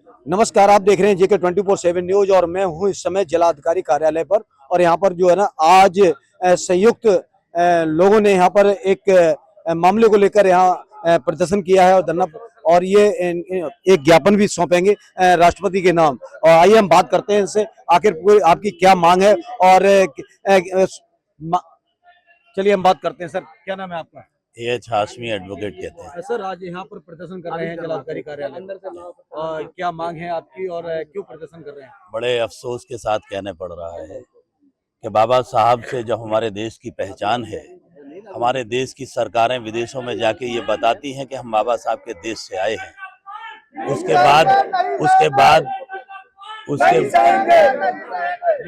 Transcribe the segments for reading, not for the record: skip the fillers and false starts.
नमस्कार, आप देख रहे हैं जेके 24/7 न्यूज और मैं हूं इस समय जिलाधिकारी कार्यालय पर। और यहां पर जो है ना आज संयुक्त लोगों ने यहां पर एक मामले को लेकर यहां प्रदर्शन किया है और धरना, और ये एक ज्ञापन भी सौंपेंगे राष्ट्रपति के नाम। और आइए हम बात करते हैं इनसे, आखिर कोई आपकी क्या मांग है। और चलिए हम बात करते हैं। सर, क्या नाम है आपका? एच हाशमी एडवोकेट कहते हैं। सर, आज यहाँ पर प्रदर्शन कर रहे हैं जिलाधिकारी कार्यालय, और क्या मांग है आपकी और क्यों प्रदर्शन कर रहे हैं? बड़े अफसोस के साथ कहने पड़ रहा है कि बाबा साहब से जब हमारे देश की पहचान है, हमारे देश की सरकारें विदेशों में जाके ये बताती हैं कि हम बाबा साहब के देश से आए हैं,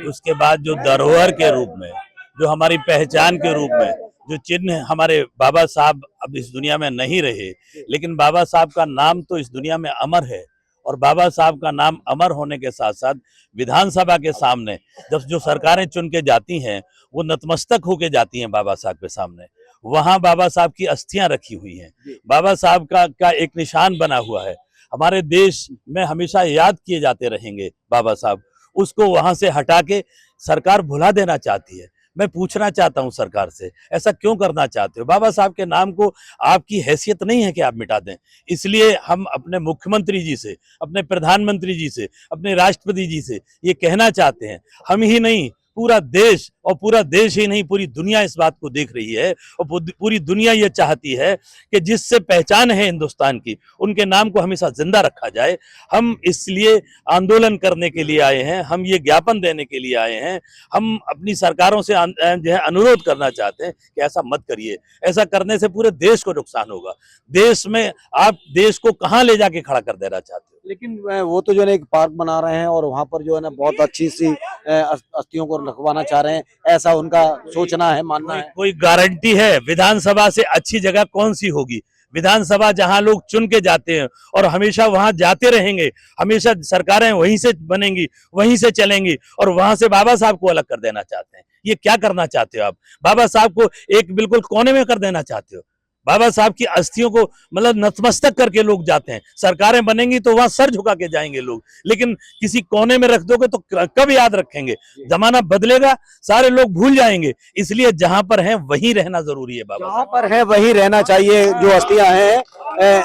उसके बाद जो धरोहर के रूप में, जो हमारी पहचान के रूप में जो चिन्ह हमारे बाबा साहब अब इस दुनिया में नहीं रहे, लेकिन बाबा साहब का नाम तो इस दुनिया में अमर है। और बाबा साहब का नाम अमर होने के साथ साथ विधानसभा के सामने जब जो सरकारें चुन के जाती हैं वो नतमस्तक होके जाती हैं बाबा साहब के सामने। वहां बाबा साहब की अस्थियां रखी हुई हैं, बाबा साहब का एक निशान बना हुआ है। हमारे देश में हमेशा याद किए जाते रहेंगे बाबा साहब। उसको वहां से हटा के सरकार भुला देना चाहती है। मैं पूछना चाहता हूं सरकार से, ऐसा क्यों करना चाहते हो? बाबा साहब के नाम को आपकी हैसियत नहीं है कि आप मिटा दें। इसलिए हम अपने मुख्यमंत्री जी से, अपने प्रधानमंत्री जी से, अपने राष्ट्रपति जी से ये कहना चाहते हैं, हम ही नहीं पूरा देश, और पूरा देश ही नहीं पूरी दुनिया इस बात को देख रही है, और पूरी दुनिया ये चाहती है कि जिससे पहचान है हिंदुस्तान की, उनके नाम को हमेशा जिंदा रखा जाए। हम इसलिए आंदोलन करने के लिए आए हैं, हम ये ज्ञापन देने के लिए आए हैं। हम अपनी सरकारों से जो है अनुरोध करना चाहते हैं कि ऐसा मत करिए। ऐसा करने से पूरे देश को नुकसान होगा। देश में आप देश को कहां ले जाके खड़ा कर देना चाहते हो? लेकिन वो तो जो है ना एक पार्क बना रहे हैं और वहां पर जो है ना बहुत अच्छी सी अस्थियों को रखवाना चाह रहे हैं, ऐसा उनका सोचना है, मानना है। कोई गारंटी है विधानसभा से अच्छी जगह कौन सी होगी? विधानसभा जहां लोग चुन के जाते हैं और हमेशा वहां जाते रहेंगे, हमेशा सरकारें वहीं से बनेंगी, वहीं से चलेंगी, और वहां से बाबा साहब को अलग कर देना चाहते हैं। ये क्या करना चाहते हो आप? बाबा साहब को एक बिल्कुल कोने में कर देना चाहते हो। बाबा साहब की अस्थियों को मतलब नतमस्तक करके लोग जाते हैं। सरकारें बनेंगी तो वहां सर झुका के जाएंगे लोग, लेकिन किसी कोने में रख दोगे तो कब याद रखेंगे? जमाना बदलेगा, सारे लोग भूल जाएंगे। इसलिए जहां पर हैं वहीं रहना जरूरी है। बाबा जहां पर है वहीं रहना चाहिए जो अस्थियां हैं।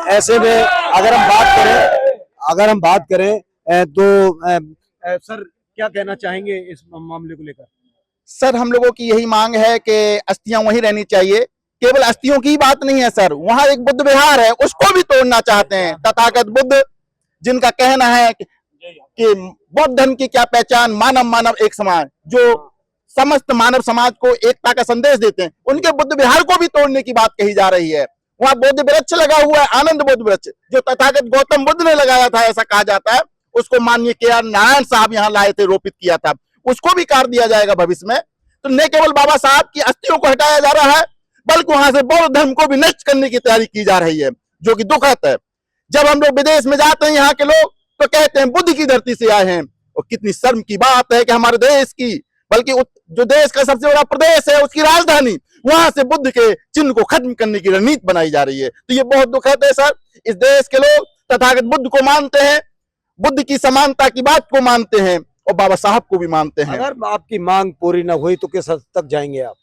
ऐसे में अगर हम बात करें तो सर क्या कहना चाहेंगे इस मामले को लेकर? सर, हम लोगों की यही मांग है कि अस्थियां वहीं रहनी चाहिए। केवल अस्थियों की बात नहीं है सर, वहां एक बुद्ध विहार है, उसको भी तोड़ना चाहते हैं। तथागत बुद्ध, जिनका कहना है कि बौद्ध धर्म की क्या पहचान, मानव मानव एक समान, जो समस्त मानव समाज को एकता का संदेश देते हैं, उनके बुद्ध विहार को भी तोड़ने की बात कही जा रही है। वहां बुद्ध वृक्ष लगा हुआ है, आनंद बुद्ध वृक्ष, जो तथागत गौतम बुद्ध ने लगाया था, ऐसा कहा जाता है। उसको माननीय KR नारायण साहब यहाँ लाए थे, रोपित किया था, उसको भी काट दिया जाएगा भविष्य में। तो न केवल बाबा साहब की अस्थियों को हटाया जा रहा है, बल्कि वहां से बौद्ध धर्म को भी नष्ट करने की तैयारी की जा रही है, जो कि दुखद है। जब हम लोग विदेश में जाते हैं, यहाँ के लोग तो कहते हैं बुद्ध की धरती से आए हैं, और कितनी शर्म की बात है कि हमारे देश की, बल्कि जो देश का सबसे बड़ा प्रदेश है, उसकी राजधानी, वहां से बुद्ध के चिन्ह को खत्म करने की रणनीति बनाई जा रही है। तो ये बहुत दुखद है सर। इस देश के लोग तथागत बुद्ध को मानते हैं, बुद्ध की समानता की बात को मानते हैं, और बाबा साहब को भी मानते हैं। अगर आपकी मांग पूरी न हुई तो किस हद तक जाएंगे आप?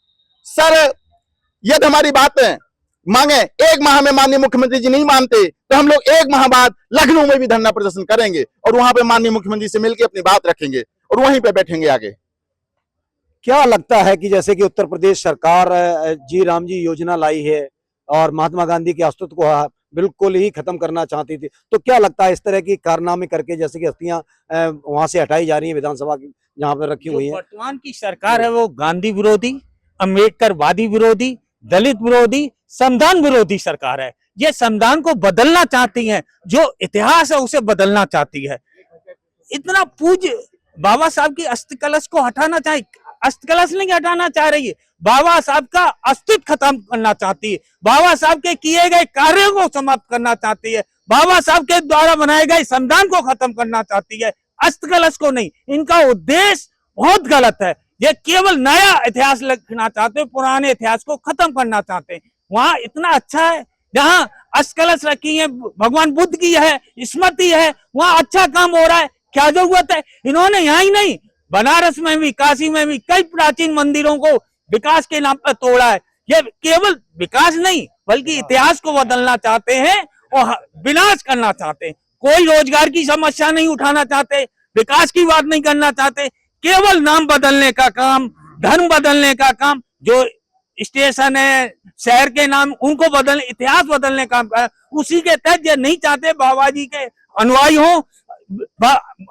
सर, यदि हमारी बातें मांगे 1 माह में माननीय मुख्यमंत्री जी नहीं मानते, तो हम लोग 1 माह बाद लखनऊ में भी धरना प्रदर्शन करेंगे, और वहां पे माननीय मुख्यमंत्री से मिलकर अपनी बात रखेंगे, और वहीं पे बैठेंगे आगे। क्या लगता है कि जैसे कि उत्तर प्रदेश सरकार जी राम जी योजना लाई है और महात्मा गांधी के अस्तित्व को बिल्कुल ही खत्म करना चाहती थी, तो क्या लगता है इस तरह की कारनामे करके जैसे कि अस्थियां वहां से हटाई जा रही है विधानसभा की जहां पर रखी हुई है? वर्तमान की सरकार है वो गांधी विरोधी, अम्बेडकरवादी विरोधी, दलित विरोधी, संविधान विरोधी सरकार है। ये संविधान को बदलना चाहती है, जो इतिहास है उसे बदलना चाहती है। इतना पूज्य बाबा साहब की अस्थि कलश को हटाना चाहिए, अस्थि कलश नहीं हटाना चाह रही है, बाबा साहब का अस्तित्व खत्म करना चाहती है, बाबा साहब के किए गए कार्यों को समाप्त करना चाहती है, बाबा साहब के द्वारा बनाए गए संविधान को खत्म करना चाहती है, अस्थि कलश को नहीं। इनका उद्देश्य बहुत गलत है। ये केवल नया इतिहास लिखना चाहते हैं, पुराने इतिहास को खत्म करना चाहते हैं। वहां इतना अच्छा है जहाँ अस्कलश रखी है, भगवान बुद्ध की है, स्मृति है, वहाँ अच्छा काम हो रहा है, क्या जरूरत है? इन्होंने यहाँ ही नहीं, बनारस में भी, काशी में भी कई प्राचीन मंदिरों को विकास के नाम पर तोड़ा है। ये केवल विकास नहीं बल्कि इतिहास को बदलना चाहते हैं और विनाश करना चाहते हैं। कोई रोजगार की समस्या नहीं उठाना चाहते, विकास की बात नहीं करना चाहते, केवल नाम बदलने का काम, धर्म बदलने का काम, जो स्टेशन है, शहर के नाम उनको बदलने, इतिहास बदलने का काम, उसी के तहत ये नहीं चाहते बाबा जी के अनुयायी हो।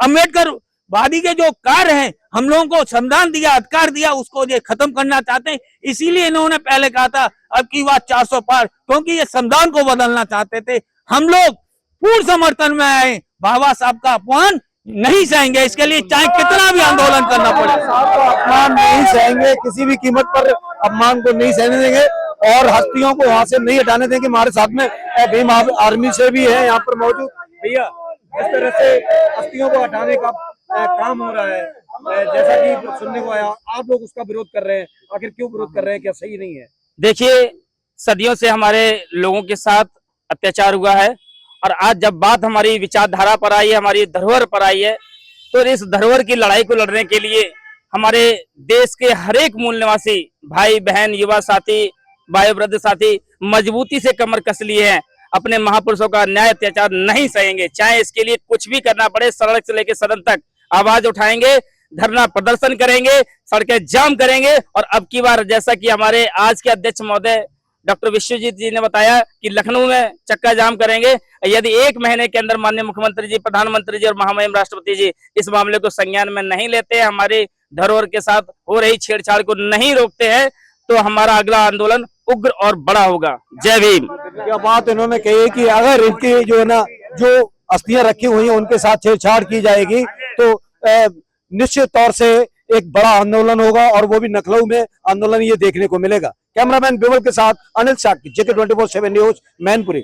अम्बेडकर वादी के जो कार्य हैं, हम लोगों को संविधान दिया, अधिकार दिया, उसको ये खत्म करना चाहते हैं। इसीलिए इन्होंने पहले कहा था अब की बात 400 पार, क्योंकि ये संविधान को बदलना चाहते थे। हम लोग पूर्ण समर्थन में आए, बाबा साहब का अपमान नहीं सहेंगे, इसके लिए चाहे कितना भी आंदोलन करना पड़े। साहब को अपमान नहीं सहेंगे, किसी भी कीमत पर अपमान को नहीं सहने देंगे और हस्तियों को वहां से नहीं हटाने देंगे। हमारे साथ में भीम आर्मी से भी है यहाँ पर मौजूद। भैया, इस तरह से हस्तियों को हटाने का काम हो रहा है, जैसा कि सुनने को आया, आप लोग उसका विरोध कर रहे हैं, आखिर क्यों विरोध कर रहे हैं, क्या सही नहीं है? देखिए, सदियों से हमारे लोगों के साथ अत्याचार हुआ है और आज जब बात हमारी विचारधारा पर आई है, हमारी धरोहर पर आई है, तो इस धरोहर की लड़ाई को लड़ने के लिए हमारे देश के हर एक मूल निवासी भाई बहन, युवा साथी, वायु वृद्ध साथी मजबूती से कमर कस लिए हैं। अपने महापुरुषों का अन्याय अत्याचार नहीं सहेंगे, चाहे इसके लिए कुछ भी करना पड़े। सड़क से लेकर सदन तक आवाज उठाएंगे, धरना प्रदर्शन करेंगे, सड़कें जाम करेंगे। और अब की बार जैसा कि हमारे आज के अध्यक्ष महोदय डॉक्टर विश्वजीत जी ने बताया कि लखनऊ में चक्का जाम करेंगे। यदि 1 महीने के अंदर माननीय मुख्यमंत्री जी, प्रधानमंत्री जी और महामहिम राष्ट्रपति जी इस मामले को संज्ञान में नहीं लेते हैं, हमारी धरोहर के साथ हो रही छेड़छाड़ को नहीं रोकते हैं, तो हमारा अगला आंदोलन उग्र और बड़ा होगा। जय भीम। क्या बात इन्होंने कही है कि अगर इनकी जो है ना, जो अस्थियां रखी हुई हैं उनके साथ छेड़छाड़ की जाएगी तो निश्चित तौर से एक बड़ा आंदोलन होगा और वो भी लखनऊ में आंदोलन ये देखने को मिलेगा। कैमरामैन बिमल के साथ अनिल साकी, JK 24/7 न्यूज, मैनपुरी।